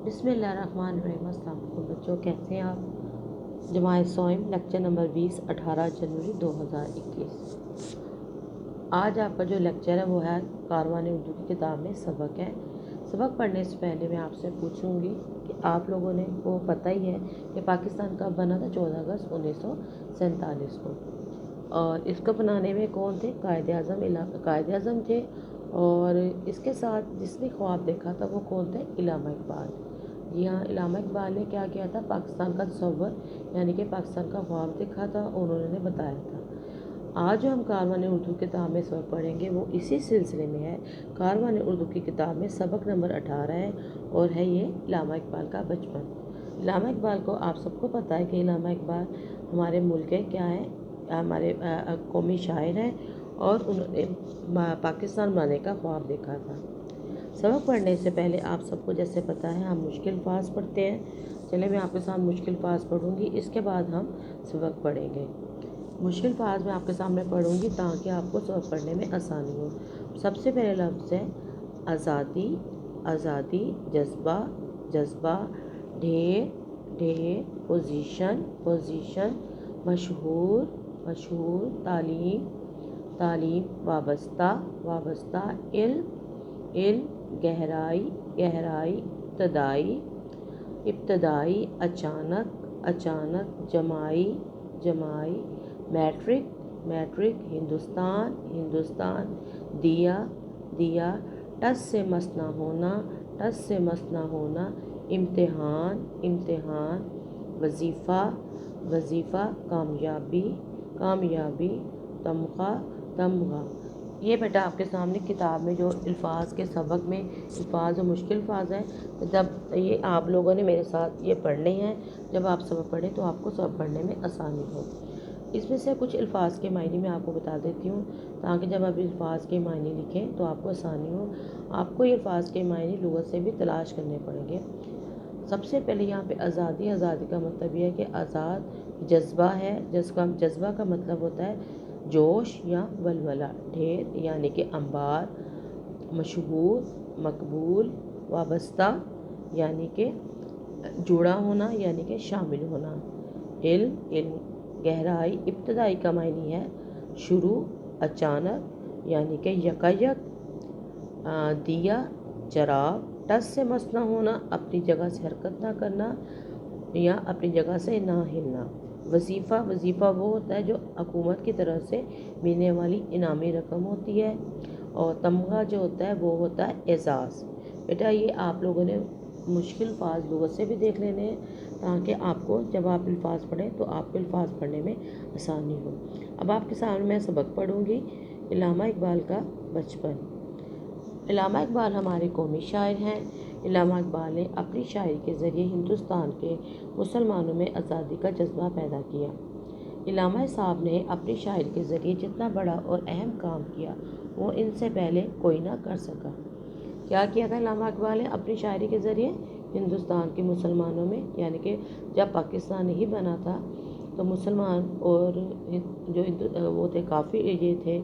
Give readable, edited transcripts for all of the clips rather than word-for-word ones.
بسم اللہ الرحمن الرحیم۔ السلام علیکم بچوں، کیسے ہیں آپ؟ جماعت صائم لیکچر نمبر 20 18 جنوری 2021۔ آج آپ کا جو لیکچر ہے وہ ہے کاروان اردو کی کتاب میں سبق ہے۔ سبق پڑھنے سے پہلے میں آپ سے پوچھوں گی کہ آپ لوگوں نے کو پتہ ہی ہے کہ پاکستان کب بنا تھا؟ 14 اگست 1947 کو، اور اس کو بنانے میں کون تھے؟ قائد اعظم تھے، اور اس کے ساتھ جس نے خواب دیکھا تھا وہ کون تھے؟ علامہ اقبال۔ جی ہاں، علامہ اقبال نے کیا کیا تھا؟ پاکستان کا تصور یعنی کہ پاکستان کا خواب دیکھا تھا اور انہوں نے بتایا تھا۔ آج جو ہم کاروان اردو کتاب میں سبق پڑھیں گے وہ اسی سلسلے میں ہے۔ کاروان اردو کی کتاب میں سبق نمبر 18 ہے اور ہے یہ علامہ اقبال کا بچپن۔ علامہ اقبال کو آپ سب کو پتہ ہے کہ علامہ اقبال ہمارے ملک کے کیا ہیں؟ ہمارے قومی شاعر ہیں، اور انہوں نے پاکستان بنانے کا خواب دیکھا تھا۔ سبق پڑھنے سے پہلے آپ سب کو جیسے پتہ ہے ہم مشکل الفاظ پڑھتے ہیں۔ چلے میں آپ کے ساتھ مشکل الفاظ پڑھوں گی، اس کے بعد ہم سبق پڑھیں گے۔ مشکل الفاظ میں آپ کے سامنے پڑھوں گی تاکہ آپ کو سبق پڑھنے میں آسانی ہو۔ سب سے پہلے لفظ ہے آزادی، آزادی، جذبہ، جذبہ، ڈھیر، ڈھیر، پوزیشن، پوزیشن، مشہور، مشہور، تعلیم، تعلیم، وابستہ، وابستہ، علم، علم، گہرائی، گہرائی، ابتدائی، ابتدائی، اچانک، اچانک، جمائی، جمائی، میٹرک، میٹرک، ہندوستان، ہندوستان، دیا، دیا، ٹس سے مس نہ ہونا، ٹس سے مس نہ ہونا، امتحان، امتحان، وظیفہ، وظیفہ، کامیابی، کامیابی، تمغہ، تمغہ۔ یہ بیٹا آپ کے سامنے کتاب میں جو الفاظ کے سبق میں الفاظ اور مشکل الفاظ ہیں، جب یہ آپ لوگوں نے میرے ساتھ یہ پڑھنے ہیں، جب آپ سبق پڑھیں تو آپ کو سبق پڑھنے میں آسانی ہو۔ اس میں سے کچھ الفاظ کے معنی میں آپ کو بتا دیتی ہوں تاکہ جب آپ الفاظ کے معنی لکھیں تو آپ کو آسانی ہو۔ آپ کو یہ الفاظ کے معنی لغت سے بھی تلاش کرنے پڑیں گے۔ سب سے پہلے یہاں پہ آزادی، آزادی کا مطلب یہ ہے کہ آزاد جذبہ ہے، جذبہ کا مطلب ہوتا ہے جوش یا ولولہ، ڈھیر یعنی کہ انبار، مشہور، مقبول، وابستہ یعنی کہ جڑا ہونا یعنی کہ شامل ہونا، علم، علم، گہرائی، ابتدائی کا معنی ہے شروع، اچانک یعنی کہ یکایک، دیا، چراغ، ٹس سے مس نہ ہونا، اپنی جگہ سے حرکت نہ کرنا یا اپنی جگہ سے نہ ہلنا، وظیفہ، وظیفہ وہ ہوتا ہے جو حکومت کی طرف سے ملنے والی انعامی رقم ہوتی ہے، اور تمغہ جو ہوتا ہے وہ ہوتا ہے اعزاز۔ بیٹا یہ آپ لوگوں نے مشکل الفاظ لغت سے بھی دیکھ لینے ہیں تاکہ آپ کو جب آپ الفاظ پڑھیں تو آپ کو الفاظ پڑھنے میں آسانی ہو۔ اب آپ کے سامنے میں سبق پڑھوں گی علامہ اقبال کا بچپن۔ علامہ اقبال ہمارے قومی شاعر ہیں۔ علامہ اقبال نے اپنی شاعری کے ذریعے ہندوستان کے مسلمانوں میں آزادی کا جذبہ پیدا کیا۔ علامہ صاحب نے اپنی شاعری کے ذریعے جتنا بڑا اور اہم کام کیا وہ ان سے پہلے کوئی نہ کر سکا۔ کیا کیا تھا علامہ اقبال نے اپنی شاعری کے ذریعے؟ ہندوستان کے مسلمانوں میں، یعنی کہ جب پاکستان نہیں بنا تھا تو مسلمان اور جو وہ تھے کافی یہ تھے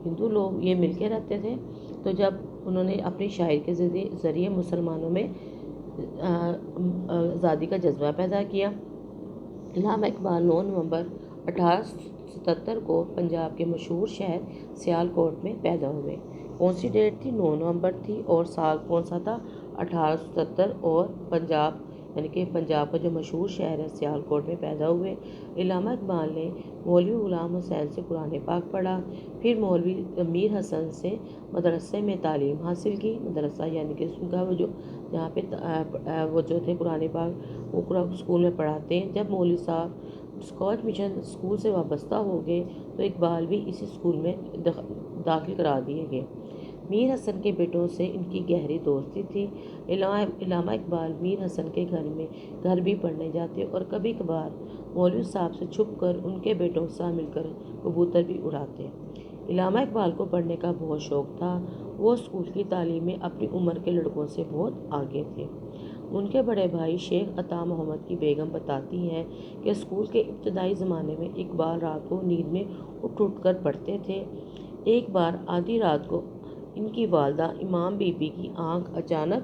ہندو لوگ، یہ مل کے رہتے تھے، تو جب انہوں نے اپنی شاعری کے ذریعے مسلمانوں میں آزادی کا جذبہ پیدا کیا۔ علامہ اقبال 9 نومبر 1877 کو پنجاب کے مشہور شہر سیالکوٹ میں پیدا ہوئے۔ کون سی ڈیٹ تھی؟ 9 نومبر تھی، اور سال کون سا تھا؟ 1877، اور پنجاب یعنی کہ پنجاب کا جو مشہور شہر ہے سیالکوٹ میں پیدا ہوئے۔ علامہ اقبال نے مولوی غلام حسین سے قرآن پاک پڑھا، پھر مولوی میر حسن سے مدرسے میں تعلیم حاصل کی۔ مدرسہ یعنی کہ اس کا وہ جو جہاں پہ وہ جو تھے قرآن پاک وہ اسکول میں پڑھاتے ہیں۔ جب مولوی صاحب اسکاچ مشن اسکول سے وابستہ ہو گئے تو اقبال بھی اسی اسکول میں داخل کرا دیے گئے۔ میر حسن کے بیٹوں سے ان کی گہری دوستی تھی۔ علامہ اقبال میر حسن کے گھر بھی پڑھنے جاتے اور کبھی کبھار مولوی صاحب سے چھپ کر ان کے بیٹوں کے ساتھ مل کر کبوتر بھی اڑاتے۔ علامہ اقبال کو پڑھنے کا بہت شوق تھا۔ وہ اسکول کی تعلیم میں اپنی عمر کے لڑکوں سے بہت آگے تھے۔ ان کے بڑے بھائی شیخ عطا محمد کی بیگم بتاتی ہیں کہ اسکول کے ابتدائی زمانے میں اقبال رات کو نیند میں اٹھ کر پڑھتے تھے۔ ایک بار آدھی رات کو ان کی والدہ امام بی بی کی آنکھ اچانک